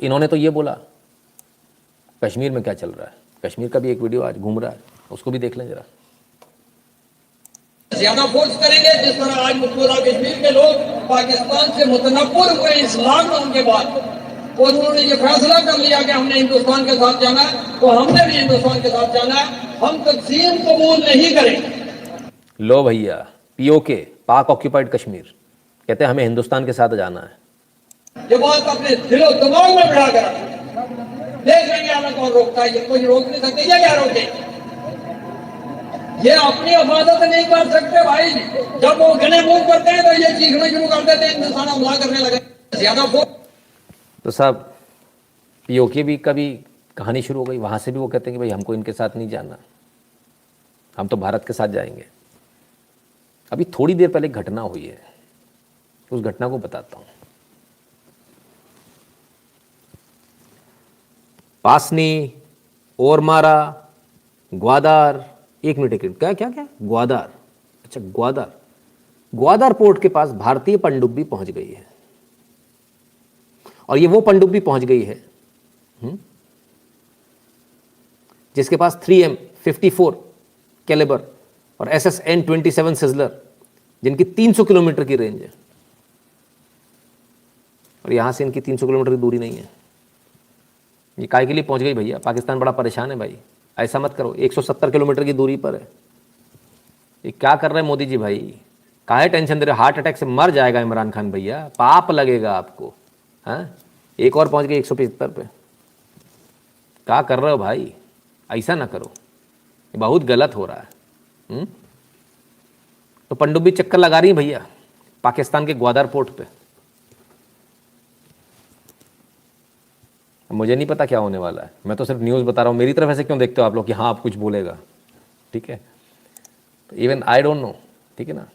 इन्होंने तो ये बोला कश्मीर में क्या चल रहा है, कश्मीर का भी एक वीडियो आज घूम रहा है, उसको भी देख लें जरा। ज्यादा फोर्स करेंगे जिस तरह आज पूरा कश्मीर के लोग पाकिस्तान से मुतनफिर हुए इस लॉकडाउन के बाद, और उन्होंने ये फैसला कर लिया कि हमने हिंदुस्तान के साथ जाना है, तो हमने भी हिंदुस्तान के साथ जाना है। हम तकसीम कबूल नहीं करेंगे। लो भैया, पीओके, पाक ऑक्यूपाइड कश्मीर, कहते हैं हमें हिंदुस्तान के साथ जाना है। ये बात अपने दिलो दिमाग में बिठा कर देख लेंगे, हमें कौन रोकता है। ये कोई रोक नहीं सकते, ये क्या रोके? ये अपनी हिफाजत नहीं कर सकते भाई। जब वो गले मुंह करते हैं तो ये चीखना शुरू कर देते हैं, हिंदुस्तान हमला करने लगे। ज्यादा तो साहब पीओके भी कभी कहानी शुरू हो गई, वहाँ से भी वो कहते हैं कि भाई हमको इनके साथ नहीं जाना, हम तो भारत के साथ जाएंगे। अभी थोड़ी देर पहले एक घटना हुई है, उस घटना को बताता हूँ। पासनी, ओरमारा, ग्वादार, एक मिनट, क्या क्या क्या ग्वादार, अच्छा ग्वादार पोर्ट के पास भारतीय पनडुब्बी पहुंच गई है। और ये वो पनडुब्बी पहुंच गई है जिसके पास 3M54 कैलिबर और SSN-27 सिजलर, जिनकी 300 किलोमीटर की रेंज है। और यहां से इनकी 300 किलोमीटर की दूरी नहीं है। ये काय के लिए पहुंच गई भैया? पाकिस्तान बड़ा परेशान है भाई, ऐसा मत करो। 170 किलोमीटर की दूरी पर है। ये क्या कर रहे हैं मोदी जी भाई? काहे टेंशन दे रहे? हार्ट अटैक से मर जाएगा इमरान खान भैया, पाप लगेगा आपको। हाँ, एक और पहुंच गई 175 पे। क्या कर रहे हो भाई? ऐसा ना करो, ये बहुत गलत हो रहा है। तो पनडुब्बी चक्कर लगा रही है भैया पाकिस्तान के ग्वादर पोर्ट पे। मुझे नहीं पता क्या होने वाला है, मैं तो सिर्फ न्यूज़ बता रहा हूँ। मेरी तरफ ऐसे क्यों देखते हो आप लोग कि हाँ आप कुछ बोलेगा? ठीक है, तो इवन आई डोंट नो, ठीक है ना।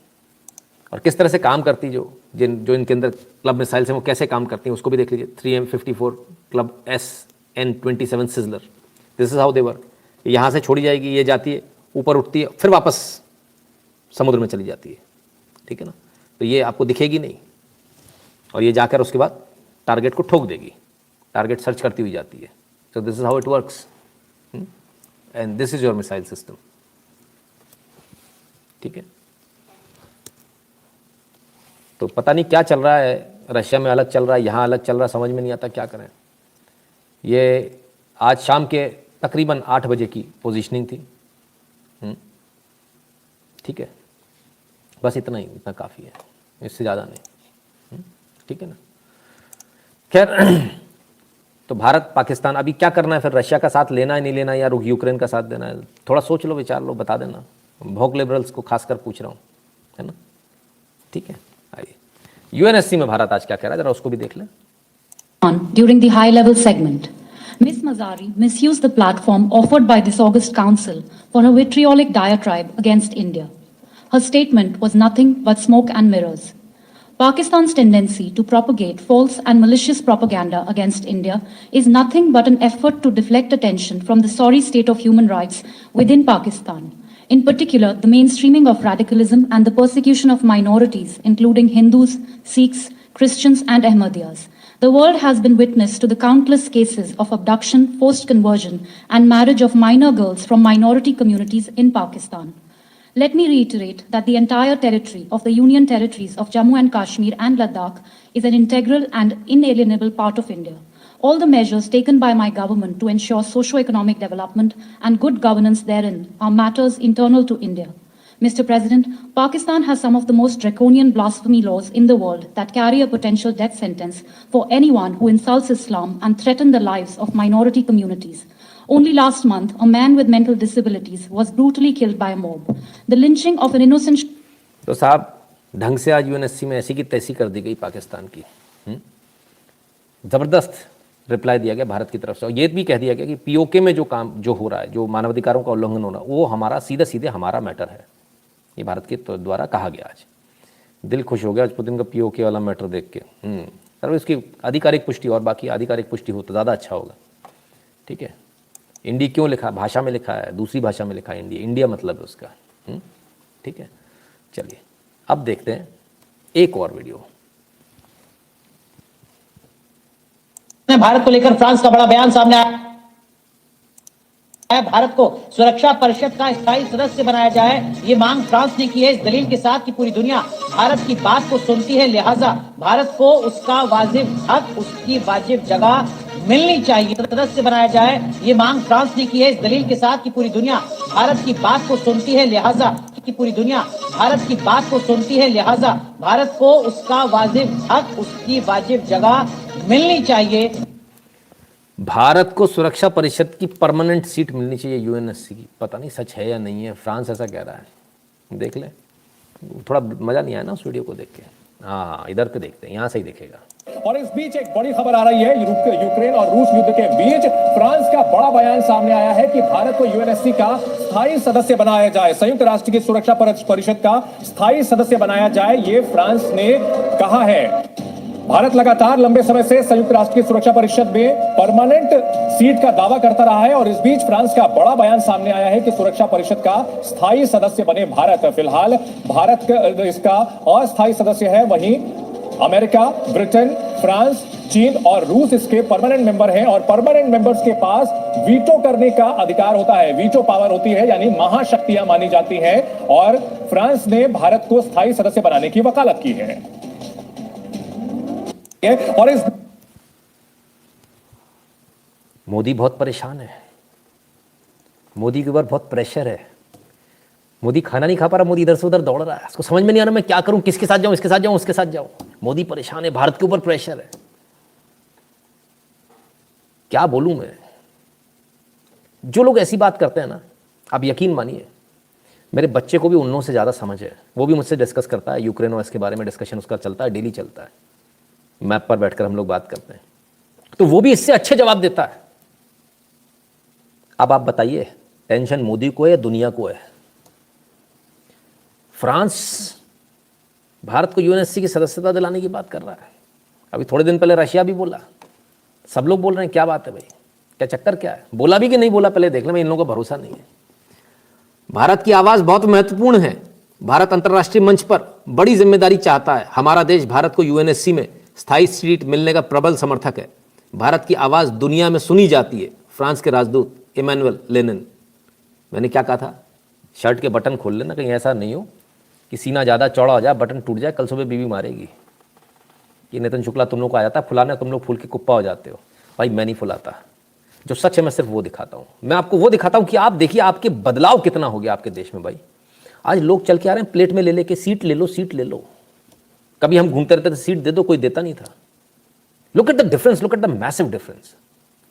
और किस तरह से काम करती जो इनके अंदर क्लब मिसाइल्स हैं वो कैसे काम करती हैं उसको भी देख लीजिए। 3M54 club SN-27 sizzler, this is how they work. यहाँ से छोड़ी जाएगी, ये जाती है, ऊपर उठती है, फिर वापस समुद्र में चली जाती है, ठीक है ना। तो ये आपको दिखेगी नहीं, और ये जाकर उसके बाद टारगेट को ठोक देगी, टारगेट सर्च करती हुई जाती है। So this is how it works, and this is your missile system, ठीक है। तो पता नहीं क्या चल रहा है, रशिया में अलग चल रहा है, यहाँ अलग चल रहा है, समझ में नहीं आता क्या करें। ये आज शाम के तकरीबन 8 बजे की पोजीशनिंग थी, ठीक है। बस इतना ही, इतना काफ़ी है, इससे ज़्यादा नहीं, ठीक है ना। खैर, तो भारत पाकिस्तान अभी क्या करना है फिर? रशिया का साथ लेना है, नहीं लेना है, या यूक्रेन का साथ देना है? थोड़ा सोच लो, विचार लो, बता देना। भोक लिबरल्स को खासकर पूछ रहा हूँ, है ना, ठीक है। आइए, UNSC में भारत आज क्या कह रहा है, जरा उसको भी देख लें। During the high-level segment, Ms. Mazari misused the platform offered by this August Council for a vitriolic diatribe against India. Her statement was nothing but smoke and mirrors. Pakistan's tendency to propagate false and malicious propaganda against India is nothing but an effort to deflect attention from the sorry state of human rights within Pakistan. In particular, the mainstreaming of radicalism and the persecution of minorities, including Hindus, Sikhs, Christians, and Ahmadiyas. The world has been witness to the countless cases of abduction, forced conversion, and marriage of minor girls from minority communities in Pakistan. Let me reiterate that the entire territory of the Union Territories of Jammu and Kashmir and Ladakh is an integral and inalienable part of India. All the measures taken by my government to ensure socio-economic development and good governance therein are matters internal to India. Mr. President, Pakistan has some of the most draconian blasphemy laws in the world that carry a potential death sentence for anyone who insults Islam and threatens the lives of minority communities. Only last month, a man with mental disabilities was brutally killed by a mob. The lynching of an innocent... तो साहब ढंग से आज UNSC में ऐसी की तैसी कर दी गई पाकिस्तान की। ज़बरदस्त रिप्लाई दिया गया भारत की तरफ से, और ये भी कह दिया गया कि पीओके में जो काम जो हो रहा है, जो मानवाधिकारों का उल्लंघन हो रहा है, वो हमारा सीधे सीधे हमारा मैटर है। ये भारत के द्वारा कहा गया। आज दिल खुश हो गया आज पुतिन का पीओके वाला मैटर देख के। सर इसकी आधिकारिक पुष्टि, और बाकी आधिकारिक पुष्टि हो तो ज़्यादा अच्छा होगा, ठीक है। इंडी क्यों लिखा? भाषा में लिखा है, दूसरी भाषा में लिखा है इंडिया, इंडिया मतलब है उसका, ठीक है। चलिए अब देखते हैं एक और वीडियो। भारत को लेकर फ्रांस का बड़ा बयान सामने आया है। भारत को सुरक्षा परिषद का स्थायी सदस्य बनाया जाए, ये मांग फ्रांस ने की है इस दलील के साथ कि पूरी दुनिया भारत की बात को सुनती है, लिहाजा भारत को उसका वाजिब हक, उसकी वाजिब जगह मिलनी चाहिए, सदस्य बनाया जाए। ये मांग फ्रांस ने की है इस दलील के साथ कि पूरी दुनिया भारत की बात को सुनती है, लिहाजा कि पूरी दुनिया भारत की बात को सुनती है, लिहाजा भारत को उसका वाजिब हक, उसकी वाजिब जगह मिलनी चाहिए। भारत को सुरक्षा परिषद की परमानेंट सीट मिलनी चाहिए यूएनएससी की। पता नहीं सच है या नहीं है, फ्रांस ऐसा कह रहा है। देख ले, थोड़ा मजा नहीं आया ना उस वीडियो को देख के। हाँ, इधर पे देखते हैं, यहाँ से ही देखेगा। और इस बीच एक बड़ी खबर आ रही है। यूक्रेन और रूस युद्ध के बीच फ्रांस का बड़ा बयान सामने आया है कि भारत को यूएनएससी का स्थायी सदस्य बनाया जाए, संयुक्त राष्ट्र की सुरक्षा परिषद का स्थायी सदस्य बनाया जाए, ये फ्रांस ने कहा है। भारत लगातार लंबे समय से संयुक्त राष्ट्र की सुरक्षा परिषद में परमानेंट सीट का दावा करता रहा है और इस बीच फ्रांस का बड़ा बयान सामने आया है कि सुरक्षा परिषद का स्थायी सदस्य बने भारत। फिलहाल भारत इसका अस्थायी सदस्य है, वहीं अमेरिका, ब्रिटेन, फ्रांस, चीन और रूस इसके परमानेंट मेंबर हैं और परमानेंट मेंबर्स के पास वीटो करने का अधिकार होता है, वीटो पावर होती है, यानी महाशक्तियां मानी जाती हैं और फ्रांस ने भारत को स्थायी सदस्य बनाने की वकालत की है। और इस मोदी बहुत परेशान है, मोदी के ऊपर बहुत प्रेशर है। मोदी खाना नहीं खा पा रहा, मोदी इधर से उधर दौड़ रहा है, उसको समझ में नहीं आ रहा मैं क्या करूं, किसके साथ जाऊं, इसके साथ जाऊं, उसके साथ जाऊं। मोदी परेशान है, भारत के ऊपर प्रेशर है। क्या बोलूं मैं। जो लोग ऐसी बात करते हैं ना, आप यकीन मानिए, मेरे बच्चे को भी उन लोगों से ज़्यादा समझ है। वो भी मुझसे डिस्कस करता है, यूक्रेन और इसके बारे में डिस्कशन उसका चलता है, डेली चलता है, मैप पर बैठकर हम लोग बात करते हैं, तो वो भी इससे अच्छे जवाब देता है। अब आप बताइए, टेंशन मोदी को है या दुनिया को है? फ्रांस भारत को यूएनएससी की सदस्यता दिलाने की बात कर रहा है। अभी थोड़े दिन पहले रशिया भी बोला, सब लोग बोल रहे हैं क्या बात है भाई, क्या चक्कर क्या है? बोला भी कि नहीं बोला पहले देख ले, मैं इन लोगों का भरोसा नहीं है। भारत की आवाज बहुत महत्वपूर्ण है। भारत अंतर्राष्ट्रीय मंच पर बड़ी जिम्मेदारी चाहता है। हमारा देश भारत को यूएनएससी में स्थायी सीट मिलने का प्रबल समर्थक है। भारत की आवाज दुनिया में सुनी जाती है। फ्रांस के राजदूत इमैनुअल लेनिन। मैंने क्या कहा था, शर्ट के बटन खोल लेना, कहीं ऐसा नहीं हो कि सीना ज़्यादा चौड़ा हो जाए, बटन टूट जाए, कल सुबह बीवी मारेगी कि नितिन शुक्ला तुम लोग को आ जाता है फुलाने, तुम लोग फूल के कुप्पा हो जाते हो। भाई मैं नहीं फुलाता, जो सच है मैं सिर्फ वो दिखाता हूँ। मैं आपको वो दिखाता हूँ कि आप देखिए आपके बदलाव कितना हो गया आपके देश में। भाई आज लोग चल के आ रहे हैं प्लेट में ले लेके, सीट ले लो, सीट ले लो। कभी हम घूमते रहते थे, सीट दे दो, कोई देता नहीं था। Look at the difference, look at the massive difference.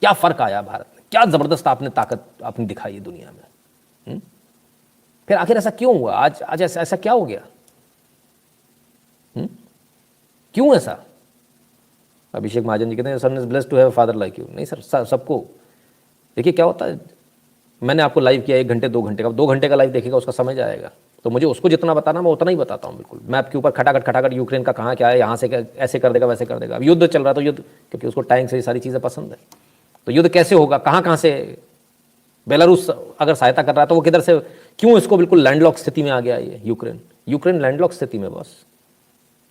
क्या फर्क आया भारत में, क्या जबरदस्त आपने ताकत आपने दिखाई है दुनिया में। फिर आखिर ऐसा क्यों हुआ? आज ऐसा क्या हो गया? क्यों ऐसा? अभिषेक महाजन जी कहते हैं son is blessed to have a father like you. नहीं सर, सबको देखिए क्या होता है। मैंने आपको लाइव किया 1 घंटे 2 घंटे का, 2 घंटे का लाइव देखेगा उसका समझ आएगा। तो मुझे उसको जितना बताना मैं उतना ही बताता हूँ। बिल्कुल मैप के ऊपर खटाखट यूक्रेन का कहाँ क्या है, यहाँ से ऐसे कर देगा, वैसे कर देगा। अब युद्ध चल रहा है तो युद्ध, क्योंकि उसको टैंक से ये सारी चीज़ें पसंद है, तो युद्ध कैसे होगा, कहाँ से बेलारूस अगर सहायता कर रहा है तो वो किधर से, क्यों इसको बिल्कुल लैंडलॉक स्थिति में आ गया ये यूक्रेन लैंडलॉक स्थिति में बॉस,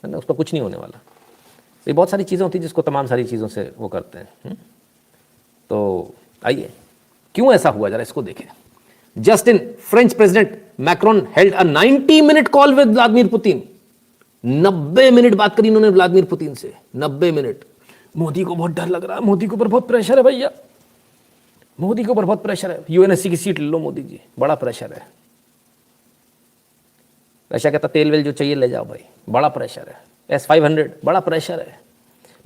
है ना, उसका कुछ नहीं होने वाला। ये बहुत सारी चीज़ें होती हैं जिसको तमाम सारी चीज़ों से वो करते हैं। तो आइए क्यों ऐसा हुआ जरा इसको देखें। Just in French president Macron held a 90 minute call with Vladimir Putin. 90 minute बात करी इन्होंने व्लादिमीर पुतिन से, 90 मिनट। मोदी को बहुत डर लग रहा है, मोदी के ऊपर बहुत प्रेशर है भैया, मोदी के ऊपर बहुत प्रेशर है। यूएनएससी की सीट ले लो मोदी जी, बड़ा प्रेशर है। रशिया कहता तेल वेल जो चाहिए ले जाओ भाई, बड़ा प्रेशर है। S-500 बड़ा प्रेशर है।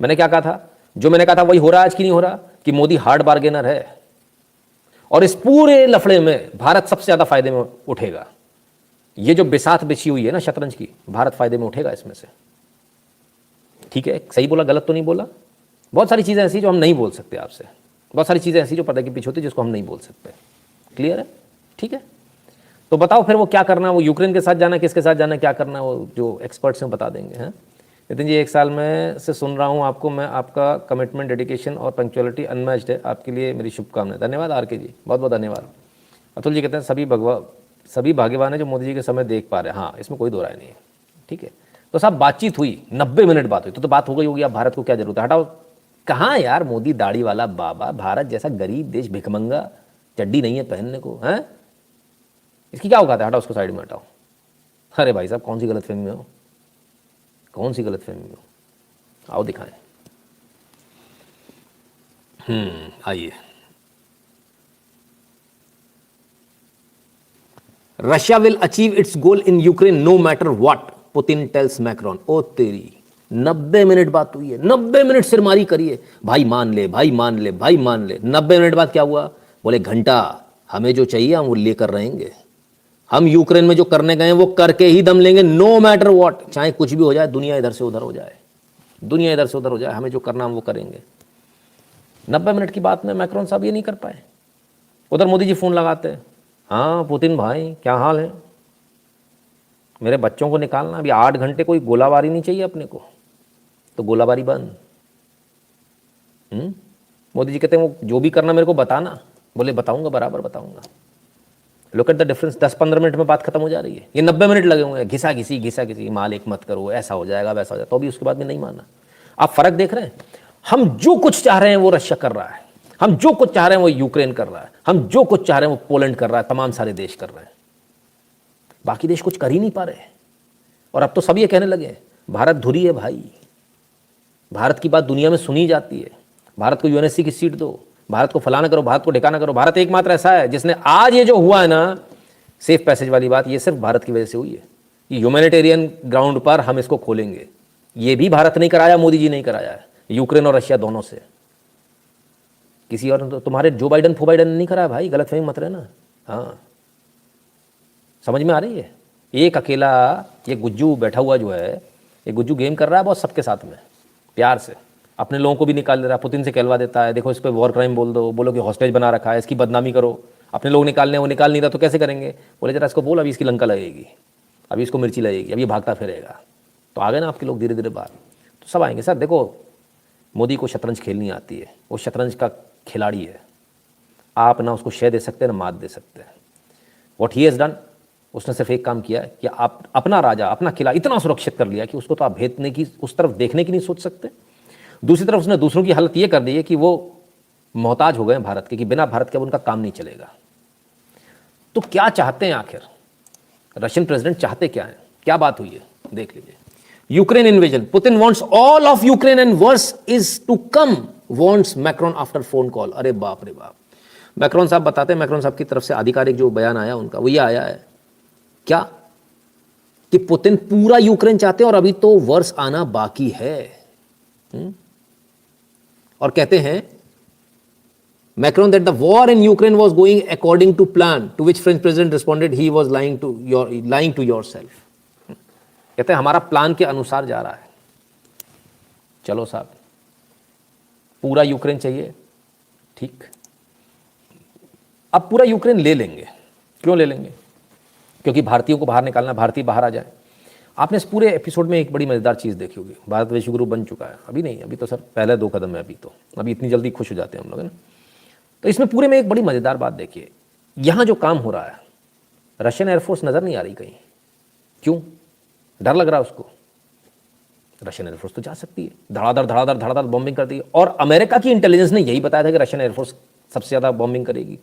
मैंने क्या कहा था, जो मैंने कहा था वही हो रहा है आज की नहीं हो रहा, कि मोदी हार्ड बार्गेनर है और इस पूरे लफड़े में भारत सबसे ज्यादा फायदे में उठेगा। ये जो बिसात बिछी हुई है ना शतरंज की, भारत फायदे में उठेगा इसमें से। ठीक है, सही बोला, गलत तो नहीं बोला। बहुत सारी चीजें ऐसी जो हम नहीं बोल सकते आपसे, बहुत सारी चीजें ऐसी जो पर्दे के पीछे होती है जिसको हम नहीं बोल सकते। क्लियर है? ठीक है, तो बताओ फिर वो क्या करना है, वो यूक्रेन के साथ जाना है, किसके साथ जाना है, क्या करना है, वो जो एक्सपर्ट्स हैं बता देंगे। हैं नितिन जी, 1 साल में से सुन रहा हूँ आपको मैं, आपका कमिटमेंट, डेडिकेशन और पंक्चुअलिटी अनमैच्ड है। आपके लिए मेरी शुभकामनाएं। धन्यवाद आरके जी, बहुत बहुत धन्यवाद। अतुल जी कहते हैं सभी भाग्यवान है जो मोदी जी के समय देख पा रहे हैं। हाँ, इसमें कोई दो राय नहीं है। ठीक है, तो साहब बातचीत हुई, 90 मिनट बात हुई, तो बात हो गई होगी। अब भारत को क्या जरूरत है, हटाओ कहाँ यार मोदी दाढ़ी वाला बाबा, भारत जैसा गरीब देश, भिखमंगा, चड्डी नहीं है पहनने को, हैं? इसकी क्या औकात है? हटाओ उसको, साइड में हटाओ। अरे भाई साहब, कौन सी गलतफहमी में हो, कौन सी गलतफहमी में हो? आओ दिखाएं। आइए। Russia will achieve its goal in Ukraine no matter what, Putin tells Macron. ओ तेरी, 90 मिनट बात हुई है, 90 मिनट सिरमारी करिए, भाई मान ले, भाई मान ले, भाई मान ले। 90 मिनट बाद क्या हुआ? बोले घंटा, हमें जो चाहिए हम वो लेकर रहेंगे, हम यूक्रेन में जो करने गए वो करके ही दम लेंगे, नो मैटर व्हाट, चाहे कुछ भी हो जाए, दुनिया इधर से उधर हो जाए, दुनिया इधर से उधर हो जाए, हमें जो करना हम वो करेंगे। 90 मिनट की बात में मैक्रोन साहब ये नहीं कर पाए। उधर मोदी जी फोन लगाते हैं, हाँ पुतिन भाई क्या हाल है, मेरे बच्चों को निकालना, अभी 8 घंटे कोई गोलाबारी नहीं चाहिए अपने को, तो गोलाबारी बंद। मोदी जी कहते हैं वो जो भी करना मेरे को बताना, बोले बताऊंगा, बराबर बताऊंगा। Look at the difference, 10-15 minute में बात खत्म हो जा रही है, ये 90 मिनट लगे हुए हैं, घिसा घिसी, मालिक मत करो, ऐसा हो जाएगा वैसा हो जाएगा, तो भी उसके बाद में नहीं माना। आप फर्क देख रहे हैं? हम जो कुछ चाह रहे हैं वो रशिया कर रहा है, हम जो कुछ चाह रहे हैं वो यूक्रेन कर रहा है, हम जो कुछ चाह रहे हैं वो पोलैंड कर रहा है, तमाम सारे देश कर रहे हैं, बाकी देश कुछ कर ही नहीं पा रहे। और अब तो सब ये कहने लगे भारत धुरी है भाई, भारत की बात दुनिया में सुनी जाती है, भारत को यूएनएससी की सीट दो, भारत को फलाना करो, भारत को ठिकाना करो। भारत एकमात्र ऐसा है जिसने आज ये जो हुआ है ना सेफ पैसेज वाली बात, ये सिर्फ भारत की वजह से हुई है। ये ह्यूमैनिटेरियन ग्राउंड पर हम इसको खोलेंगे, ये भी भारत नहीं कराया, मोदी जी नहीं कराया है, यूक्रेन और रशिया दोनों से, किसी और तो तुम्हारे जो बाइडन फो बाइडन नहीं कराया भाई, गलतफहमी मत रहना। हाँ, समझ में आ रही है? एक अकेला ये गुज्जू बैठा हुआ जो है, ये गुज्जू गेम कर रहा है बहुत सबके साथ में, प्यार से अपने लोगों को भी निकाल दे रहा है, पुतिन से कहलवा देता है, देखो इस पर वॉर क्राइम बोल दो, बोलो कि हॉस्टेज बना रखा है, इसकी बदनामी करो, अपने लोग निकालने, वो निकाल नहीं रहा तो कैसे करेंगे? बोले जरा इसको बोल, अभी इसकी लंका लगेगी, अभी इसको मिर्ची लगेगी, अभी भागता फिरेगा। तो आ गए ना आपके लोग धीरे धीरे बाहर, तो सब आएंगे। सर देखो, मोदी को शतरंज खेलनी आती है, वो शतरंज का खिलाड़ी है, आप ना उसको शय दे सकते हैं ना मात दे सकते हैं। व्हाट ही हैज़ डन, उसने सिर्फ एक काम किया है कि आप अपना राजा, अपना किला इतना सुरक्षित कर लिया कि उसको तो आप भेदने की, उस तरफ देखने की नहीं सोच सकते। दूसरी तरफ उसने दूसरों की हालत ये कर दी है कि वो मोहताज हो गए भारत के, कि बिना भारत के अब उनका काम नहीं चलेगा। तो क्या चाहते हैं आखिर रशियन प्रेसिडेंट, चाहते क्या है? क्या बात हुई है देख लीजिए। Ukraine invasion, Putin wants all of Ukraine and worse is to come, wants Macron after phone call. अरे बाप रे बाप, मैक्रोन साहब बताते हैं, मैक्रोन साहब की तरफ से आधिकारिक जो बयान आया उनका वो ये आया है क्या कि पुतिन पूरा यूक्रेन चाहते हैं और अभी तो वर्ष आना बाकी है। और कहते हैं Macron that the war in Ukraine was going according to plan, to which French president responded he was lying to yourself. कहते हैं हमारा प्लान के अनुसार जा रहा है। चलो साहब, पूरा यूक्रेन चाहिए, ठीक, अब पूरा यूक्रेन ले लेंगे। क्यों ले लेंगे? क्योंकि भारतीयों को बाहर निकालना, भारतीय बाहर आ जाए। आपने इस पूरे एपिसोड में एक बड़ी मज़ेदार चीज़ देखी होगी, भारत विश्वगुरु बन चुका है, अभी नहीं, अभी तो सर पहले 2 कदम है, अभी इतनी जल्दी खुश हो जाते हैं हम लोग, है ना। तो इसमें पूरे में एक बड़ी मज़ेदार बात देखिए, यहाँ जो काम हो रहा है, रशियन एयरफोर्स नज़र नहीं आ रही कहीं। क्यों? डर लग रहा है उसको। रशियन एयरफोर्स तो जा सकती है, धड़ाधड़ बॉम्बिंग करती है, और अमेरिका की इंटेलिजेंस ने यही बताया था कि रशियन एयरफोर्स सबसे ज़्यादा बॉम्बिंग करेगी,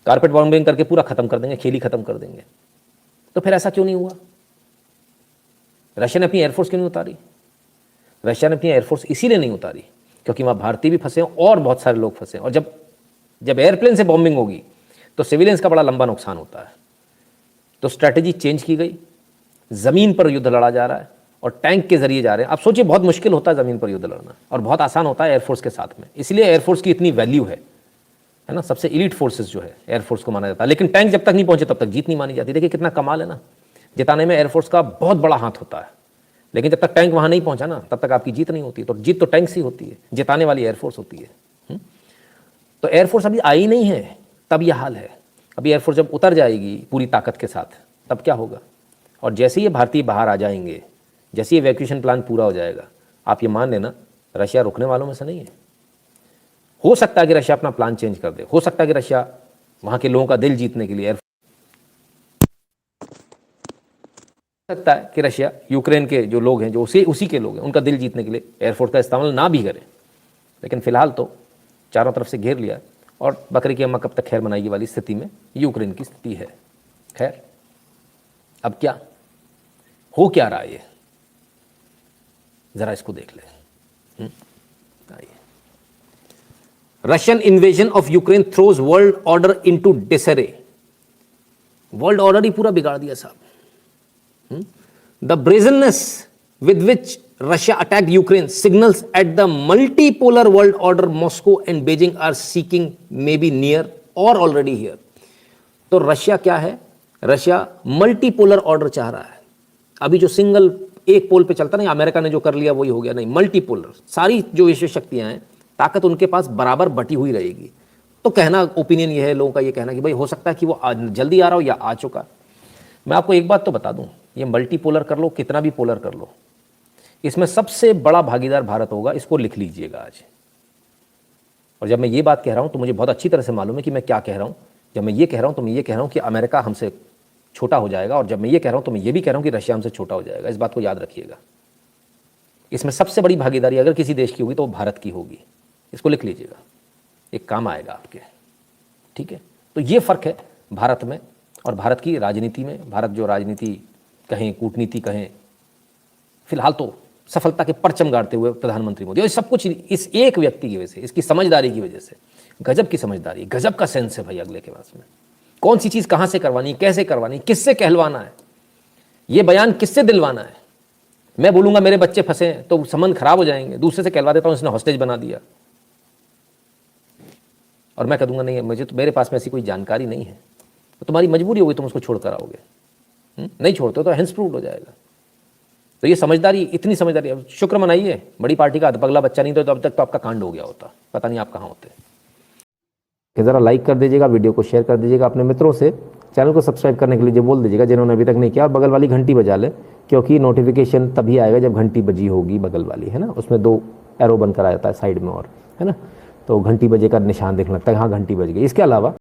कारपेट बॉम्बिंग करके पूरा खत्म कर देंगे, खेल ही खत्म कर देंगे। तो फिर ऐसा क्यों नहीं हुआ? रशिया ने अपनी एयरफोर्स क्यों नहीं उतारी? रशिया ने अपनी एयरफोर्स इसीलिए नहीं उतारी क्योंकि वहाँ भारतीय भी फंसे हैं और बहुत सारे लोग फंसे हैं, और जब एयरप्लेन से बॉम्बिंग होगी तो सिविलियंस का बड़ा लंबा नुकसान होता है। तो स्ट्रैटेजी चेंज की गई, ज़मीन पर युद्ध लड़ा जा रहा है और टैंक के जरिए जा रहे हैं। आप सोचिए, बहुत मुश्किल होता है ज़मीन पर युद्ध लड़ना और बहुत आसान होता है एयरफोर्स के साथ में, इसलिए एयरफोर्स की इतनी वैल्यू है ना। सबसे इलीट फोर्सेस जो है एयरफोर्स को माना जाता है, लेकिन टैंक जब तक नहीं पहुंचे तब तक जीत नहीं मानी जाती। देखिए कितना कमाल है ना, जिताने में एयरफोर्स का बहुत बड़ा हाथ होता है, लेकिन जब तक टैंक वहां नहीं पहुंचा ना तब तक आपकी जीत नहीं होती। तो जीत तो टैंक से ही होती है, जिताने वाली एयरफोर्स होती है। तो एयरफोर्स अभी आई नहीं है, तब यह हाल है। अभी एयरफोर्स जब उतर जाएगी पूरी ताकत के साथ, तब क्या होगा? और जैसे ये भारतीय बाहर आ जाएंगे, जैसे ये इवैक्यूएशन प्लान पूरा हो जाएगा, आप ये मान लेना रशिया रुकने वालों में से नहीं है। हो सकता है कि रशिया अपना प्लान चेंज कर दे, हो सकता है कि रशिया वहां के लोगों का दिल जीतने के लिए, सकता है कि रशिया यूक्रेन के जो लोग हैं, जो उसी के लोग हैं, उनका दिल जीतने के लिए एयरफोर्स का इस्तेमाल ना भी करे। लेकिन फिलहाल तो चारों तरफ से घेर लिया और बकरी की अम्मा कब तक खैर मनाएगी वाली स्थिति में यूक्रेन की स्थिति है। खैर अब क्या हो क्या रहा है ये जरा इसको देख ले। आइए। Russian invasion of Ukraine throws world order into disarray. World order ही पूरा बिगाड़ दिया साहब। The brazenness with which Russia attacked Ukraine signals at the multipolar world order Moscow and Beijing are seeking maybe near or already here। तो Russia क्या है? Russia multipolar order चाह रहा है। अभी जो सिंगल एक पोल पे चलता नहीं, अमेरिका ने जो कर लिया वही हो गया, नहीं, मल्टीपोलर सारी जो विश्व शक्तियां हैं ताकत उनके पास बराबर बटी हुई रहेगी। तो कहना ओपिनियन ये है लोगों का, ये कहना कि भाई हो सकता है कि वो जल्दी आ रहा हो या आ चुका। मैं आपको एक बात तो बता दूं, ये मल्टीपोलर कर लो कितना भी पोलर कर लो, इसमें सबसे बड़ा भागीदार भारत होगा। इसको लिख लीजिएगा आज। और जब मैं ये बात कह रहा हूं तो मुझे बहुत अच्छी तरह से मालूम है कि मैं क्या कह रहा हूं। जब मैं ये कह रहा हूं तो मैं ये कह रहा हूं कि अमेरिका हमसे छोटा हो जाएगा, और जब मैं ये कह रहा हूं तो मैं ये भी कह रहा हूं कि रशिया हमसे छोटा हो जाएगा। इस बात को याद रखिएगा। इसमें सबसे बड़ी भागीदारी अगर किसी देश की होगी तो वो भारत की होगी। इसको लिख लीजिएगा, एक काम आएगा आपके। ठीक है, तो ये फर्क है भारत में और भारत की राजनीति में। भारत जो राजनीति कहें, कूटनीति कहें, फिलहाल तो सफलता के परचम गाड़ते हुए प्रधानमंत्री मोदी, और सब कुछ इस एक व्यक्ति की वजह से, इसकी समझदारी की वजह से। गजब की समझदारी, गजब का सेंस है भाई अगले के पास में। कौन सी चीज़ कहाँ से करवानी, कैसे करवानी, किससे कहलवाना है, ये बयान किससे दिलवाना है। मैं बोलूँगा मेरे बच्चे फंसे तो संबंध खराब हो जाएंगे, दूसरे से कहलवा देता हूँ इसने हॉस्टेज बना दिया, और मैं कह दूंगा नहीं मुझे तो, मेरे पास में ऐसी कोई जानकारी नहीं है, तो तुम्हारी मजबूरी होगी, तुम उसको छोड़ कर आओगे। नहीं छोड़ते तो हैंड्स प्रूव्ड हो जाएगा। तो ये समझदारी, इतनी समझदारी, अब शुक्र मनाइए बड़ी पार्टी का अधपगला बच्चा नहीं तो अब तक तो आपका कांड हो गया होता, पता नहीं आप कहाँ होते। कि ज़रा लाइक कर दीजिएगा, वीडियो को शेयर कर दीजिएगा अपने मित्रों से, चैनल को सब्सक्राइब करने के लिए जो बोल दीजिएगा जिन्होंने अभी तक नहीं किया, और बगल वाली घंटी बजा ले, क्योंकि नोटिफिकेशन तभी आएगा जब घंटी बजी होगी बगल वाली, है ना, उसमें 2 एरो बनकर आ जाता है साइड में, और है ना, तो घंटी बजे का निशान देखने लगता है हाँ घंटी बज गई। इसके अलावा